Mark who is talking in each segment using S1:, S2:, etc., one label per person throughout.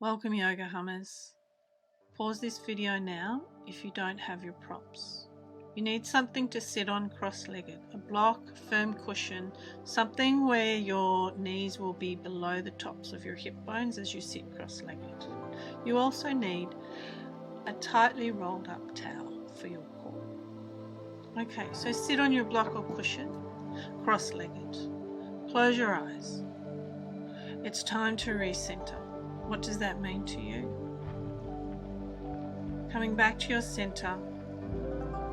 S1: Welcome yoga hummers. Pause this video now if you don't have your props. You need something to sit on cross-legged, a block, a firm cushion, something where your knees will be below the tops of your hip bones as you sit cross-legged. You also need a tightly rolled up towel for your core. Okay, so sit on your block or cushion, cross-legged. Close your eyes. It's time to recenter. What does that mean to you? Coming back to your center,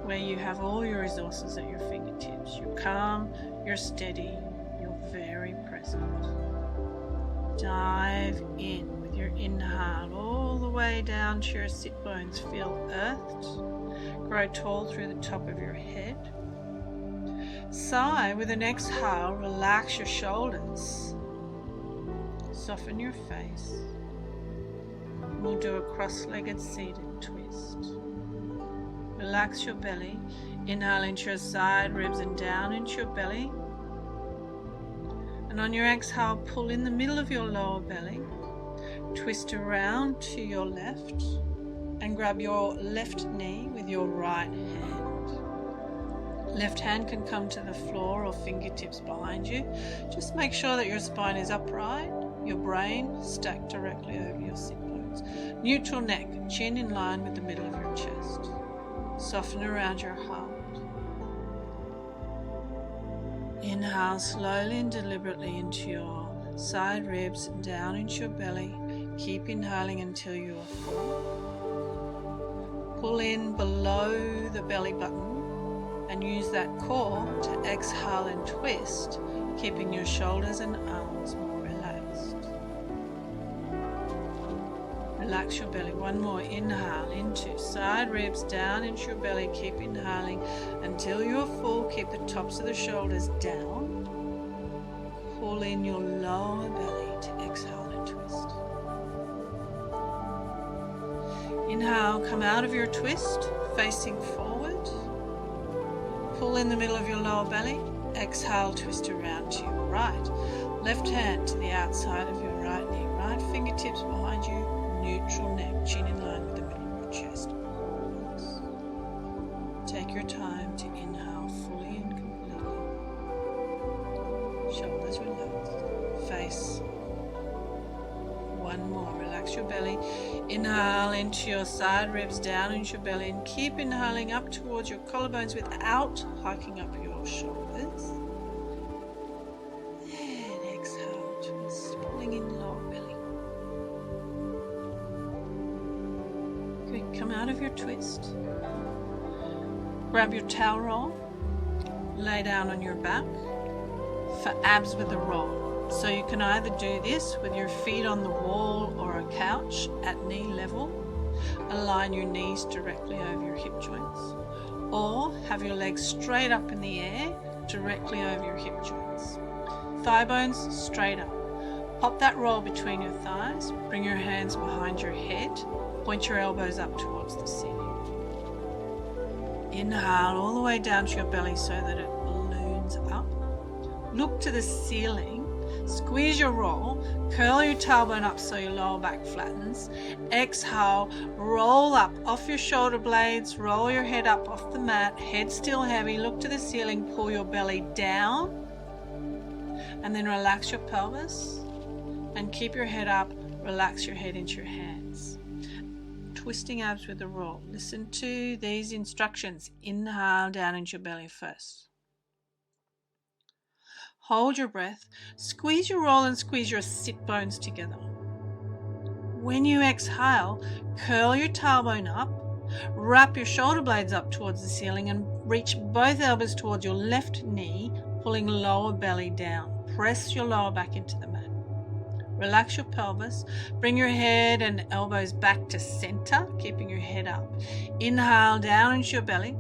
S1: where you have all your resources at your fingertips. You're calm, you're steady, you're very present. Dive in with your inhale all the way down to your sit bones. Feel earthed. Grow tall through the top of your head. Sigh with an exhale. Relax your shoulders. Soften your face. We'll do a cross-legged seated twist. Relax your belly. Inhale into your side ribs and down into your belly. And on your exhale, pull in the middle of your lower belly. Twist around to your left and grab your left knee with your right hand. Left hand can come to the floor or fingertips behind you. Just make sure that your spine is upright, your brain stacked directly over your sit bones. Neutral neck, chin in line with the middle of your chest. Soften around your heart. Inhale slowly and deliberately into your side ribs and down into your belly. Keep inhaling until you are full. Pull in below the belly button and use that core to exhale and twist, keeping your shoulders and arms more relaxed. Relax your belly. One more. Inhale into side ribs, down into your belly. Keep inhaling until you're full. Keep the tops of the shoulders down. Pull in your lower belly to exhale and twist. Inhale, come out of your twist, facing forward. Pull in the middle of your lower belly. Exhale, twist around to your right. Left hand to the outside of your right knee. Right fingertips behind you. Neutral neck, chin in line with the middle of your chest. Pause. Take your time to inhale fully and completely. Shoulders relaxed. Face. One more. Relax your belly. Inhale into your side ribs, down into your belly, and keep inhaling up towards your collarbones without hiking up your shoulders. And exhale, twist, pulling in lower belly. Good. Come out of your twist. Grab your towel roll. Lay down on your back for abs with a roll. So you can either do this with your feet on the wall or a couch at knee level. Align your knees directly over your hip joints. Or have your legs straight up in the air directly over your hip joints. Thigh bones straight up. Pop that roll between your thighs. Bring your hands behind your head. Point your elbows up towards the ceiling. Inhale all the way down to your belly so that it balloons up. Look to the ceiling. Squeeze your roll, curl your tailbone up so your lower back flattens. Exhale, roll up off your shoulder blades, roll your head up off the mat, head still heavy, look to the ceiling, pull your belly down, and then relax your pelvis and keep your head up, relax your head into your hands. Twisting abs with the roll. Listen to these instructions. Inhale down into your belly first. Hold your breath, squeeze your roll and squeeze your sit bones together. When you exhale, curl your tailbone up, wrap your shoulder blades up towards the ceiling and reach both elbows towards your left knee, pulling lower belly down. Press your lower back into the mat. Relax your pelvis, bring your head and elbows back to center, keeping your head up. Inhale down into your belly.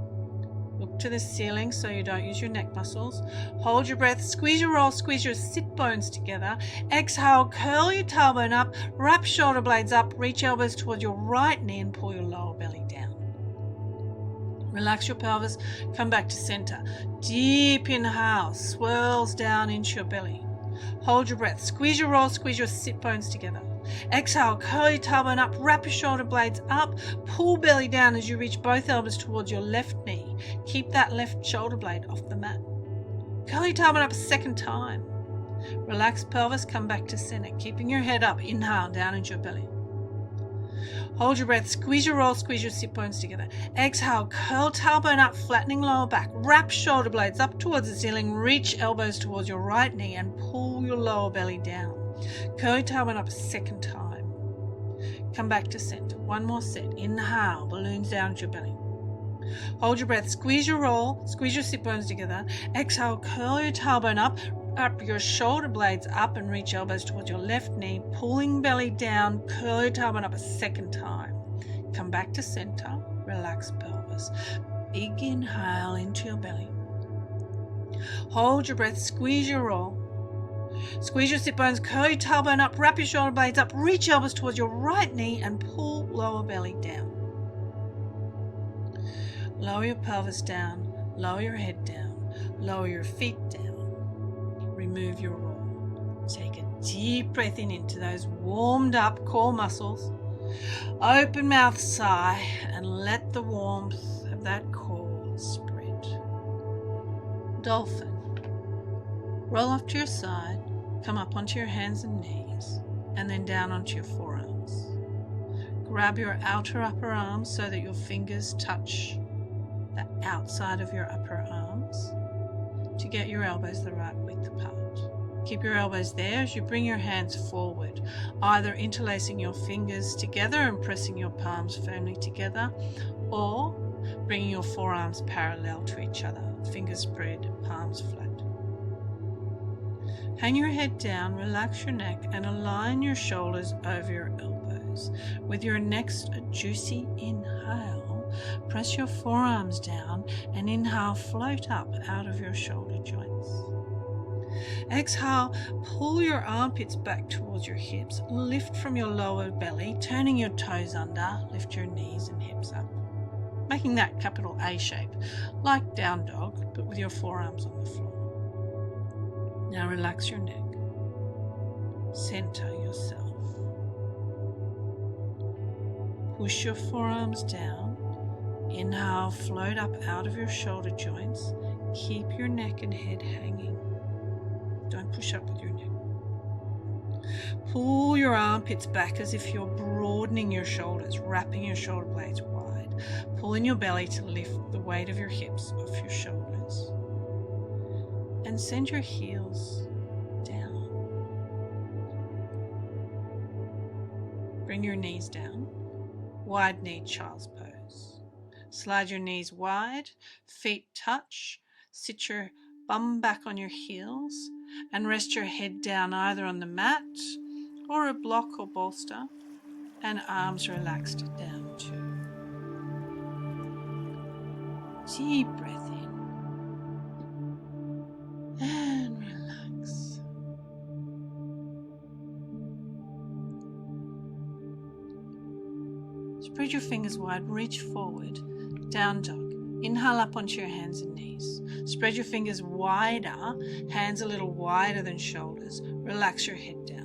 S1: Look to the ceiling so you don't use your neck muscles. Hold your breath, squeeze your roll, squeeze your sit bones together. Exhale, curl your tailbone up, wrap shoulder blades up, reach elbows towards your right knee and pull your lower belly down. Relax your pelvis, come back to center. Deep inhale, swirls down into your belly. Hold your breath. Squeeze your roll, squeeze your sit bones together. Exhale, curl your tailbone up, wrap your shoulder blades up, pull belly down as you reach both elbows towards your left knee. Keep that left shoulder blade off the mat. Curl your tailbone up a second time. Relax pelvis, come back to center, keeping your head up. Inhale, down into your belly. Hold your breath, squeeze your roll, squeeze your sit bones together. Exhale, curl tailbone up, flattening lower back. Wrap shoulder blades up towards the ceiling, reach elbows towards your right knee and pull your lower belly down. Curl your tailbone up a second time. Come back to center. One more set. Inhale, balloons down to your belly. Hold your breath, squeeze your roll, squeeze your sit bones together. Exhale, curl your tailbone up, wrap your shoulder blades up and reach elbows towards your left knee, pulling belly down. Curl your tailbone up a second time. Come back to center, relax pelvis. Big inhale into your belly. Hold your breath, squeeze your roll. Squeeze your sit bones, curl your tailbone up, wrap your shoulder blades up, reach elbows towards your right knee and pull lower belly down. Lower your pelvis down, lower your head down, lower your feet down. Remove your roll. Take a deep breath in into those warmed up core muscles. Open mouth, sigh, and let the warmth of that core spread. Dolphin. Roll off to your side, come up onto your hands and knees, and then down onto your forearms. Grab your outer upper arms so that your fingers touch the outside of your upper arms to get your elbows the right width apart. Keep your elbows there as you bring your hands forward, either interlacing your fingers together and pressing your palms firmly together, or bringing your forearms parallel to each other, fingers spread, palms flat. Hang your head down, relax your neck, and align your shoulders over your elbows. With your next juicy inhale, press your forearms down and inhale, float up out of your shoulder joints. Exhale, pull your armpits back towards your hips, lift from your lower belly, turning your toes under, lift your knees and hips up, making that capital A shape, like down dog, but with your forearms on the floor. Now relax your neck, center yourself. Push your forearms down, inhale, float up out of your shoulder joints, keep your neck and head hanging. Don't push up with your neck. Pull your armpits back as if you're broadening your shoulders, wrapping your shoulder blades wide. Pull in your belly to lift the weight of your hips off your shoulders. And send your heels down. Bring your knees down. Wide knee child's pose. Slide your knees wide, feet touch, sit your bum back on your heels and rest your head down either on the mat or a block or bolster, and arms relaxed down too. Deep breath in and relax. Spread your fingers wide, reach forward, down dog. Inhale up onto your hands and knees. Spread your fingers wider, hands a little wider than shoulders. Relax your head down.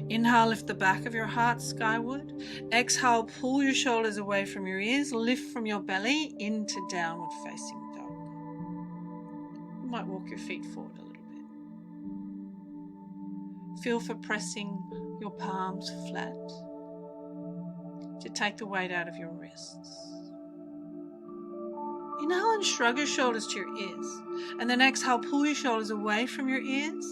S1: Inhale, lift the back of your heart skyward. Exhale, pull your shoulders away from your ears. Lift from your belly into downward facing dog. You might walk your feet forward a little bit. Feel for pressing your palms flat to take the weight out of your wrists. Inhale and shrug your shoulders to your ears, and then exhale, pull your shoulders away from your ears.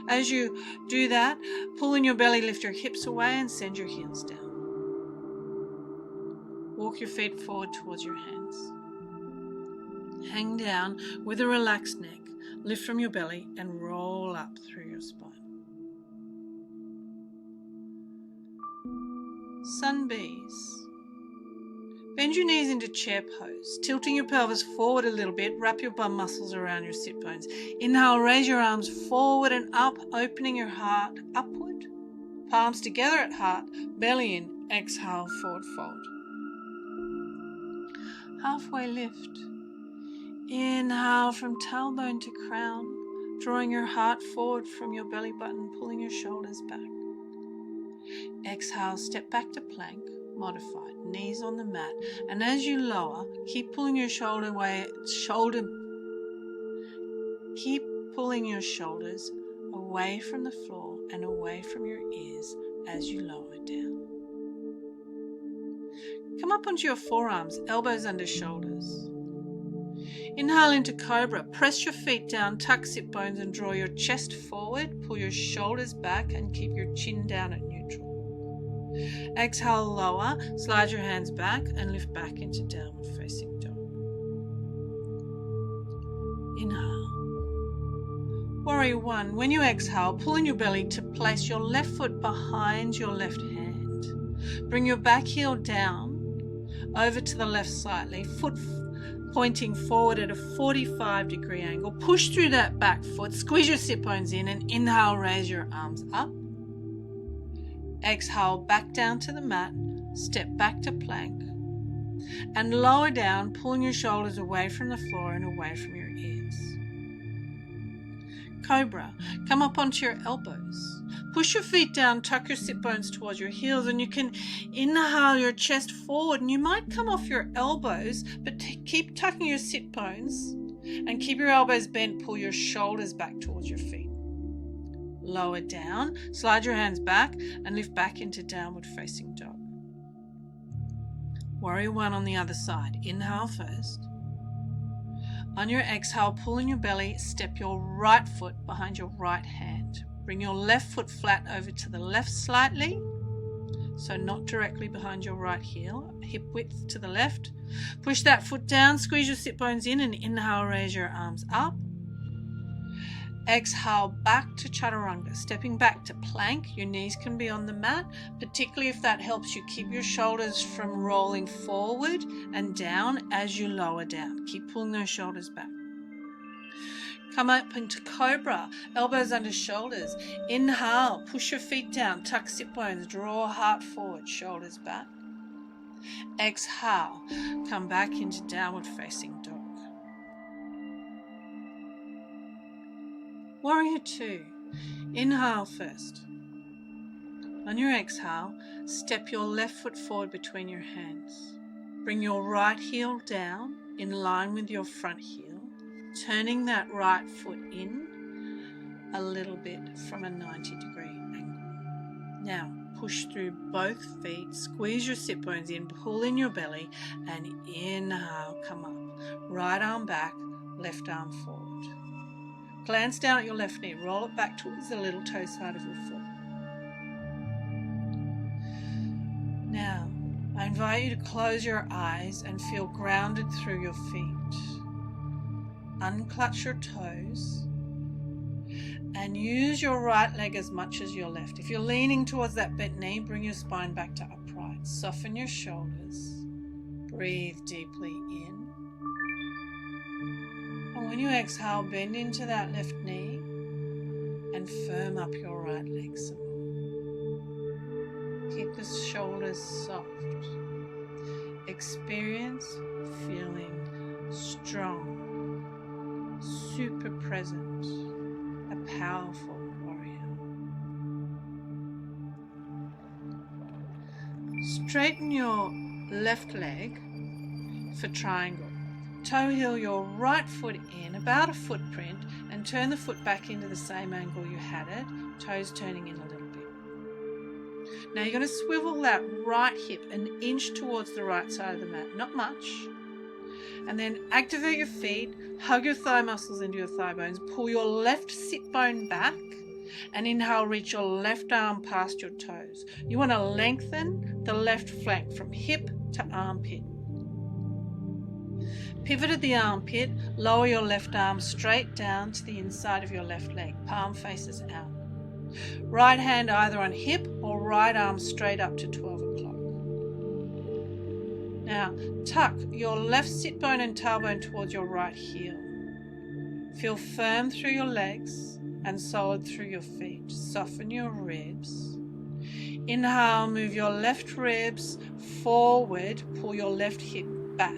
S1: As you do that, pull in your belly, lift your hips away and send your heels down. Walk your feet forward towards your hands. Hang down with a relaxed neck, lift from your belly and roll up through your spine. Sun bees. Bend your knees into chair pose, tilting your pelvis forward a little bit. Wrap your bum muscles around your sit bones. Inhale, raise your arms forward and up, opening your heart upward. Palms together at heart, belly in. Exhale, forward fold. Halfway lift. Inhale from tailbone to crown, drawing your heart forward from your belly button, pulling your shoulders back. Exhale, step back to plank, modified, knees on the mat. And as you lower, keep pulling your shoulders away from the floor and away from your ears as you lower down. Come up onto your forearms, elbows under shoulders. Inhale into Cobra. Press your feet down, tuck sit bones and draw your chest forward. Pull your shoulders back and keep your chin down at neutral. Exhale, lower. Slide your hands back and lift back into downward facing dog. Inhale. Warrior One. When you exhale, pull in your belly to place your left foot behind your left hand. Bring your back heel down, over to the left slightly, foot pointing forward at a 45-degree angle. Push through that back foot, squeeze your sit bones in, and inhale, raise your arms up. Exhale, back down to the mat, step back to plank, and lower down, pulling your shoulders away from the floor and away from your ears. Cobra. Come up onto your elbows. Push your feet down, tuck your sit bones towards your heels, and you can inhale your chest forward, and you might come off your elbows, but keep tucking your sit bones and keep your elbows bent. Pull your shoulders back towards your feet. Lower down, slide your hands back and lift back into downward facing dog. Warrior One on the other side. Inhale first. On your exhale, pull in your belly, step your right foot behind your right hand. Bring your left foot flat over to the left slightly, so not directly behind your right heel, hip width to the left. Push that foot down, squeeze your sit bones in, and inhale, raise your arms up. Exhale, back to Chaturanga, stepping back to plank. Your knees can be on the mat, particularly if that helps you keep your shoulders from rolling forward and down as you lower down. Keep pulling those shoulders back. Come up into Cobra, elbows under shoulders. Inhale, push your feet down, tuck sit bones, draw heart forward, shoulders back. Exhale, come back into downward facing dog. Warrior Two. Inhale first. On your exhale, step your left foot forward between your hands. Bring your right heel down in line with your front heel, turning that right foot in a little bit from a 90-degree angle. Now, push through both feet, squeeze your sit bones in, pull in your belly, and inhale, come up. Right arm back, left arm forward. Glance down at your left knee, roll it back towards the little toe side of your foot. Now, I invite you to close your eyes and feel grounded through your feet. Unclutch your toes and use your right leg as much as your left. If you're leaning towards that bent knee, bring your spine back to upright. Soften your shoulders. Breathe deeply in. And when you exhale, bend into that left knee and firm up your right leg some more. Keep the shoulders soft. Experience feeling strong, super present, a powerful warrior. Straighten your left leg for triangle. Toe heel your right foot in, about a footprint, and turn the foot back into the same angle you had it, toes turning in a little bit. Now you're going to swivel that right hip an inch towards the right side of the mat, not much. And then activate your feet, hug your thigh muscles into your thigh bones, pull your left sit bone back, and inhale, reach your left arm past your toes. You want to lengthen the left flank from hip to armpit. Pivot at the armpit, lower your left arm straight down to the inside of your left leg, palm faces out. Right hand either on hip or right arm straight up to 12 o'clock. Now, tuck your left sit bone and tailbone towards your right heel. Feel firm through your legs and solid through your feet. Soften your ribs. Inhale, move your left ribs forward, pull your left hip back.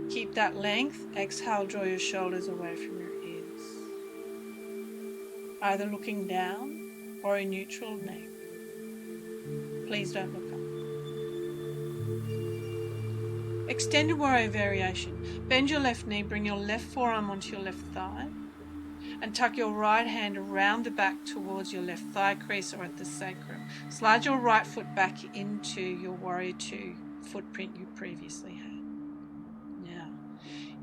S1: Keep that length. Exhale, draw your shoulders away from your ears. Either looking down or a neutral neck. Please don't look up. Extended warrior variation. Bend your left knee, bring your left forearm onto your left thigh, and tuck your right hand around the back towards your left thigh crease or at the sacrum. Slide your right foot back into your warrior 2 footprint you previously had. Now,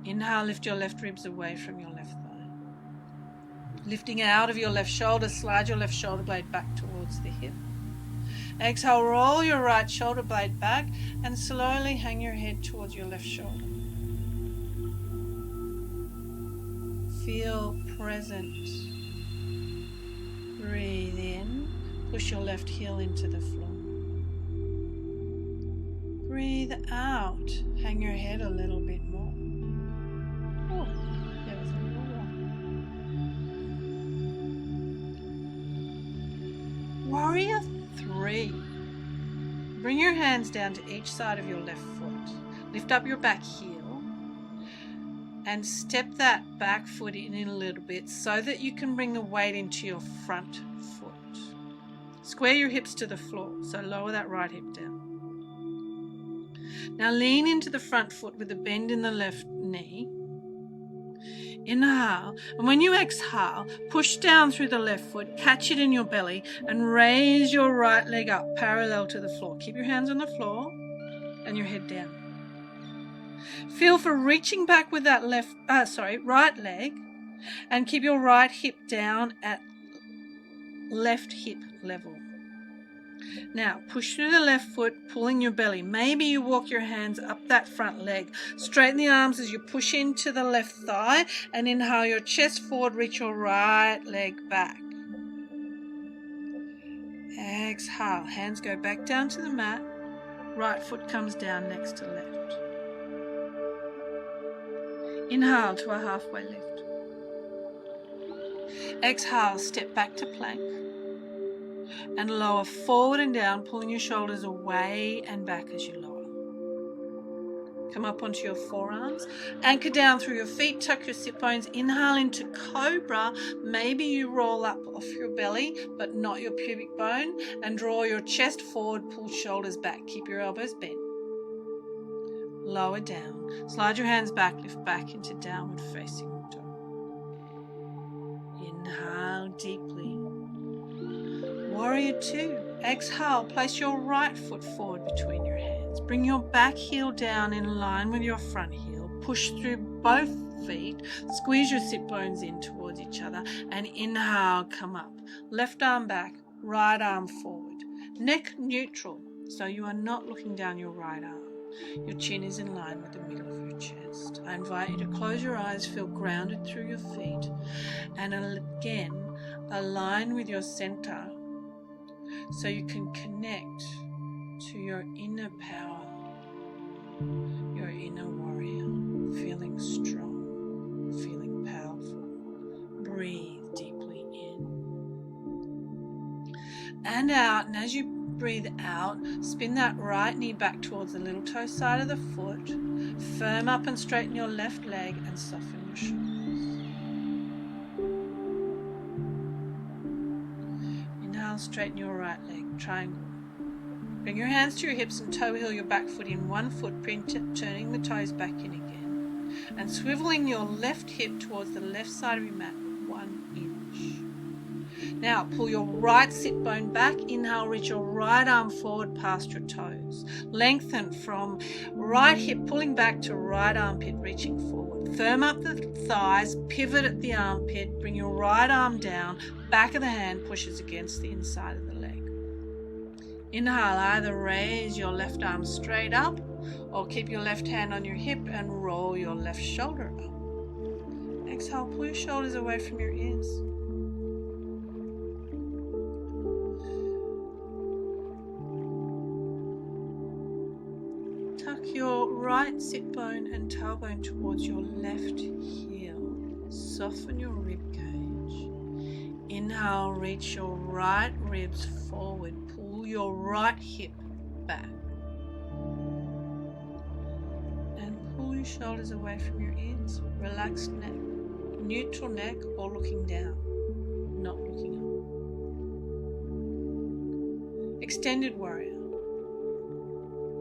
S1: inhale, lift your left ribs away from your left thigh. Lifting out of your left shoulder, slide your left shoulder blade back towards the hip. Exhale, roll your right shoulder blade back and slowly hang your head towards your left shoulder. Feel present. Breathe in. Push your left heel into the floor. Breathe out. Hang your head a little bit more. Oh, there was a little one. Warrior 3. Bring your hands down to each side of your left foot. Lift up your back heel and step that back foot in a little bit so that you can bring the weight into your front foot. Square your hips to the floor, so lower that right hip down. Now lean into the front foot with a bend in the left knee. Inhale, and when you exhale, push down through the left foot, catch it in your belly, and raise your right leg up parallel to the floor. Keep your hands on the floor and your head down. Feel for reaching back with that right leg, and keep your right hip down at left hip level. Now, push through the left foot, pulling your belly. Maybe you walk your hands up that front leg. Straighten the arms as you push into the left thigh, and inhale your chest forward, reach your right leg back. Exhale, hands go back down to the mat. Right foot comes down next to left. Inhale to a halfway lift. Exhale, step back to plank. And lower forward and down, pulling your shoulders away and back as you lower. Come up onto your forearms. Anchor down through your feet, tuck your sit bones. Inhale into cobra. Maybe you roll up off your belly, but not your pubic bone. And draw your chest forward, pull shoulders back. Keep your elbows bent. Lower down. Slide your hands back, lift back into downward facing dog. Inhale deeply. Warrior 2. Exhale, place your right foot forward between your hands. Bring your back heel down in line with your front heel. Push through both feet. Squeeze your sit bones in towards each other. And inhale, come up. Left arm back, right arm forward. Neck neutral, so you are not looking down your right arm. Your chin is in line with the middle of your chest. I invite you to close your eyes, feel grounded through your feet, and again, align with your center so you can connect to your inner power, your inner warrior, feeling strong, feeling powerful. Breathe deeply in and out, and as you breathe out, spin that right knee back towards the little toe side of the foot. Firm up and straighten your left leg and soften your shoulders. Inhale, straighten your right leg, triangle. Bring your hands to your hips and toe heel your back foot in one footprint, turning the toes back in again. And swiveling your left hip towards the left side of your mat, 1 inch. Now, pull your right sit bone back. Inhale, reach your right arm forward past your toes. Lengthen from right hip, pulling back to right armpit, reaching forward. Firm up the thighs, pivot at the armpit. Bring your right arm down. Back of the hand pushes against the inside of the leg. Inhale, either raise your left arm straight up or keep your left hand on your hip and roll your left shoulder up. Exhale, pull your shoulders away from your ears. Tuck your right sit bone and tailbone towards your left heel. Soften your rib cage. Inhale, reach your right ribs forward. Pull your right hip back. And pull your shoulders away from your ears. Relaxed neck. Neutral neck or looking down, not looking up. Extended warrior.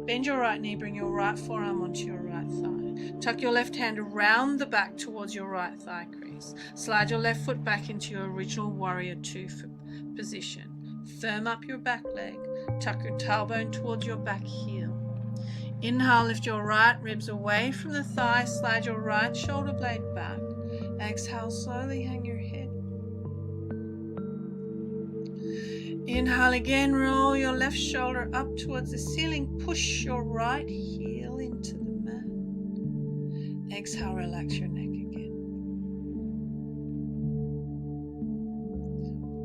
S1: Bend your right knee, bring your right forearm onto your right thigh. Tuck your left hand around the back towards your right thigh crease. Slide your left foot back into your original warrior 2 position. Firm up your back leg. Tuck your tailbone towards your back heel. Inhale, lift your right ribs away from the thigh. Slide your right shoulder blade back. Exhale, slowly hang your head. Inhale again, roll your left shoulder up towards the ceiling. Push your right heel into the mat. Exhale, relax your neck again.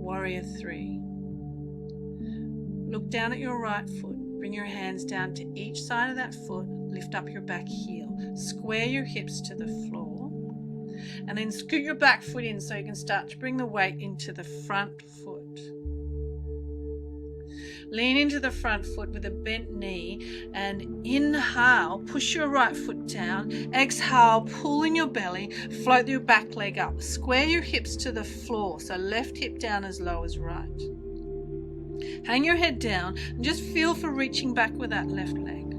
S1: Warrior 3. Look down at your right foot. Bring your hands down to each side of that foot. Lift up your back heel. Square your hips to the floor. And then scoot your back foot in so you can start to bring the weight into the front foot. Lean into the front foot with a bent knee and inhale, push your right foot down. Exhale, pull in your belly, float your back leg up. Square your hips to the floor, so left hip down as low as right. Hang your head down and just feel for reaching back with that left leg.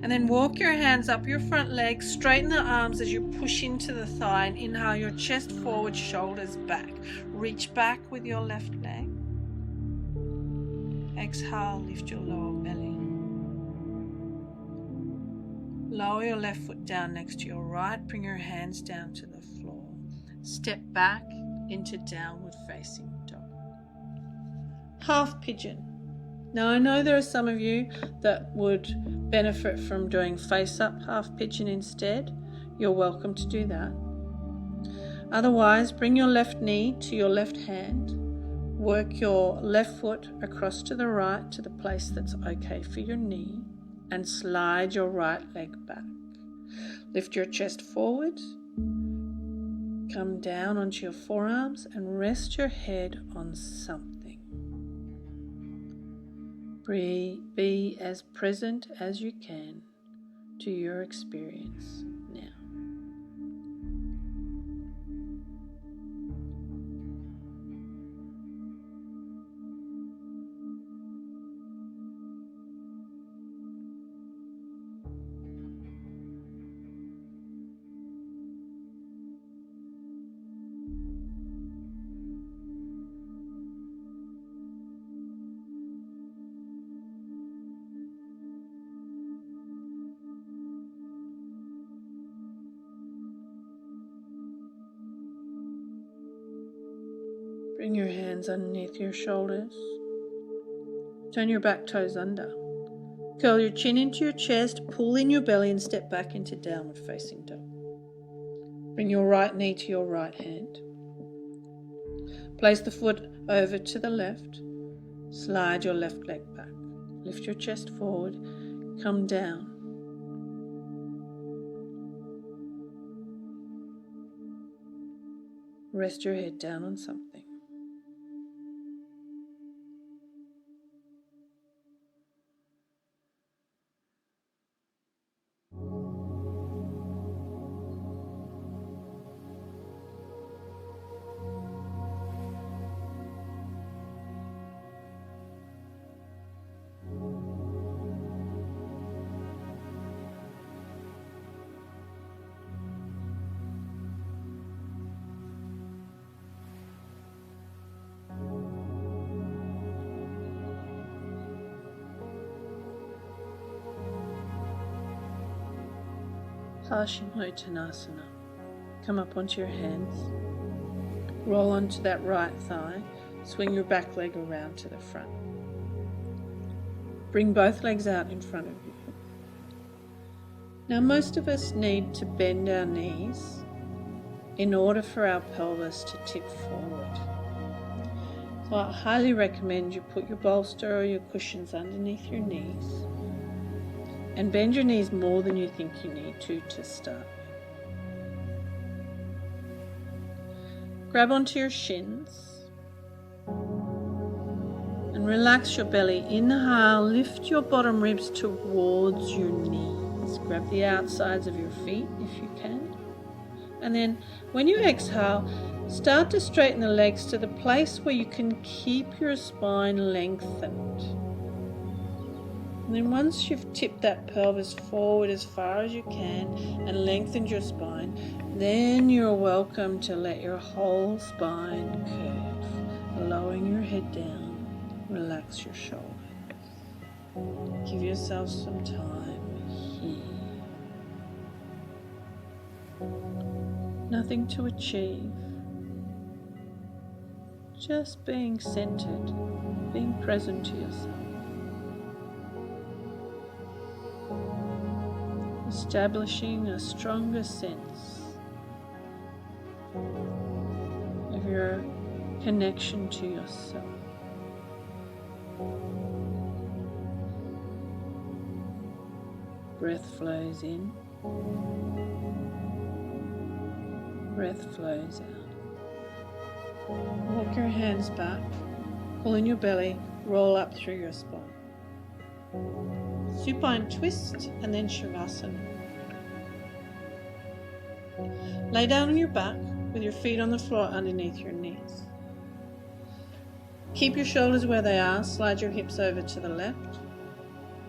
S1: And then walk your hands up your front leg, straighten the arms as you push into the thigh and inhale your chest forward, shoulders back. Reach back with your left leg. Exhale, lift your lower belly. Lower your left foot down next to your right. Bring your hands down to the floor. Step back into downward facing dog. Half pigeon. Now I know there are some of you that would benefit from doing face up half pigeon instead. You're welcome to do that. Otherwise, bring your left knee to your left hand. Work your left foot across to the right to the place that's okay for your knee and slide your right leg back. Lift your chest forward. Come down onto your forearms and rest your head on something. Be as present as you can to your experience now. Bring your hands underneath your shoulders. Turn your back toes under. Curl your chin into your chest, pull in your belly and step back into downward facing dog. Bring your right knee to your right hand. Place the foot over to the left. Slide your left leg back. Lift your chest forward. Come down. Rest your head down on something. Paschimottanasana. Come up onto your hands. Roll onto that right thigh. Swing your back leg around to the front. Bring both legs out in front of you. Now most of us need to bend our knees in order for our pelvis to tip forward. So I highly recommend you put your bolster or your cushions underneath your knees and bend your knees more than you think you need to start. Grab onto your shins and relax your belly. Inhale, lift your bottom ribs towards your knees. Grab the outsides of your feet if you can. And then when you exhale, Start to straighten the legs to the place where you can keep your spine lengthened. And then once you've tipped that pelvis forward as far as you can and lengthened your spine, then you're welcome to let your whole spine curve, lowering your head down, relax your shoulders. Give yourself some time here. Nothing to achieve, just being centered, being present to yourself. Establishing a stronger sense of your connection to yourself. Breath flows in, breath flows out. Walk your hands back, pull in your belly, roll up through your spine. Supine twist and then Shavasana. Lay down on your back with your feet on the floor underneath your knees. Keep your shoulders where they are, slide your hips over to the left.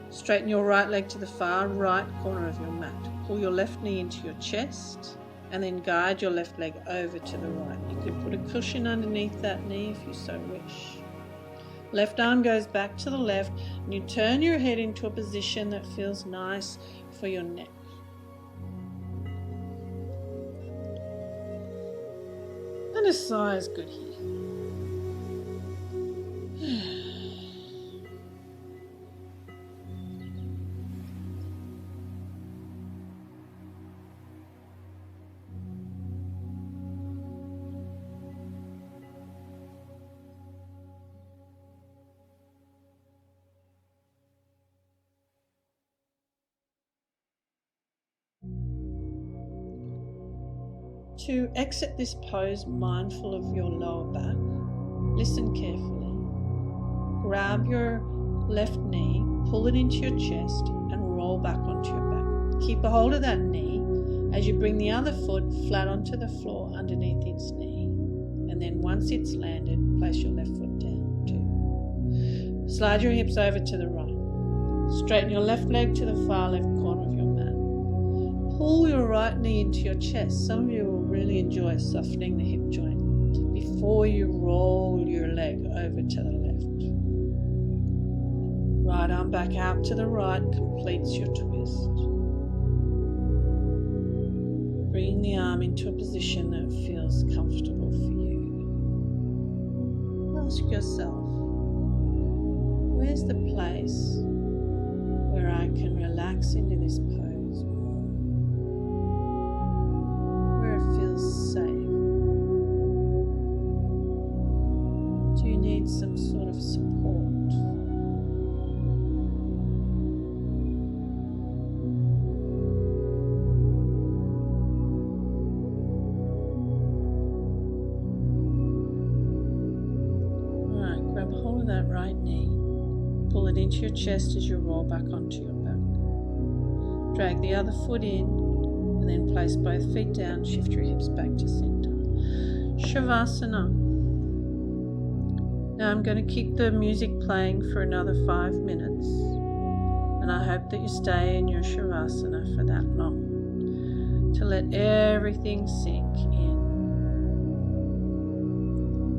S1: Straighten your right leg to the far right corner of your mat. Pull your left knee into your chest and then guide your left leg over to the right. You could put a cushion underneath that knee if you so wish. Left arm goes back to the left and you turn your head into a position that feels nice for your neck. And a sigh is good here. To exit this pose mindful of your lower back, listen carefully. Grab your left knee, pull it into your chest and roll back onto your back. Keep a hold of that knee as you bring the other foot flat onto the floor underneath its knee. And then once it's landed, place your left foot down too. Slide your hips over to the right. Straighten your left leg to the far left corner of your mat. Pull your right knee into your chest. Some of you will really enjoy softening the hip joint before you roll your leg over to the left. Right arm back out to the right completes your twist. Bring the arm into a position that feels comfortable for you. Ask yourself, where's the place where I can relax into this pose? Feels safe. Do you need some sort of support? Alright, grab hold of that right knee. Pull it into your chest as you roll back onto your back. Drag the other foot in. And then place both feet down, shift your hips back to center. Shavasana. Now I'm going to keep the music playing for another 5 minutes. And I hope that you stay in your Shavasana for that long. To let everything sink in.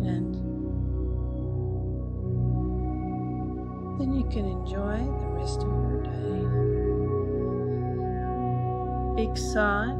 S1: And then you can enjoy the rest of your day. Big sigh.